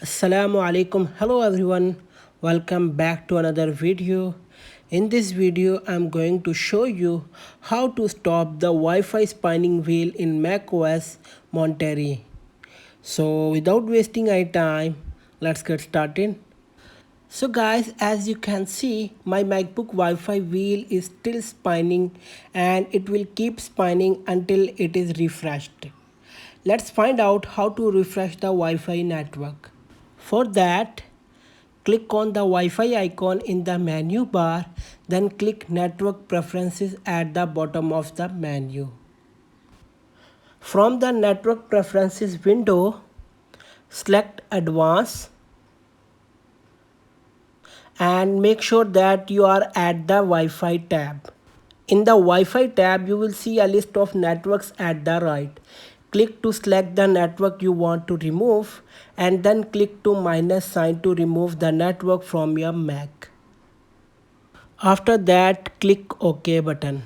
Assalamu alaikum. Hello everyone. Welcome back to another video. In this video, I'm going to show you how to stop the Wi-Fi spinning wheel in macOS Monterey. So without wasting our time, let's get started. So guys, as you can see, my MacBook Wi-Fi wheel is still spinning and it will keep spinning until it is refreshed. Let's find out how to refresh the Wi-Fi network. For that, click on the Wi-Fi icon in the menu bar, then click Network Preferences at the bottom of the menu. From the Network Preferences window, select Advanced and make sure that you are at the Wi-Fi tab. In the Wi-Fi tab, you will see a list of networks at the right. Click to select the network you want to remove and then click to minus sign to remove the network from your Mac. After that, click OK button.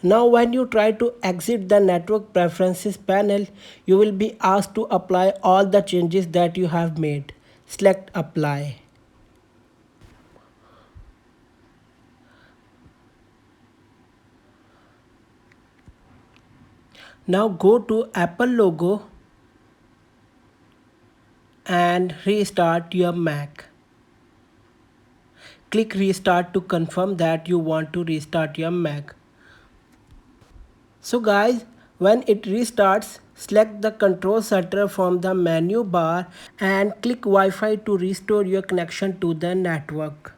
Now when you try to exit the network preferences panel, you will be asked to apply all the changes that you have made. Select apply. Now go to Apple logo and restart your Mac. Click restart to confirm that you want to restart your Mac. So guys, when it restarts, select the control center from the menu bar and click Wi-Fi to restore your connection to the network.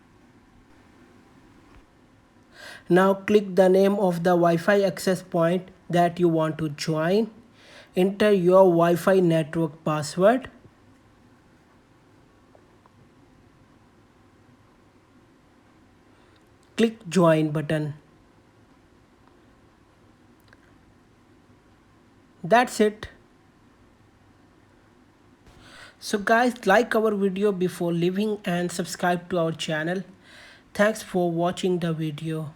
Now click the name of the Wi-Fi access point that you want to join. Enter your Wi-Fi network password. Click join button. That's it. So guys, like our video before leaving and subscribe to our channel. Thanks for watching the video.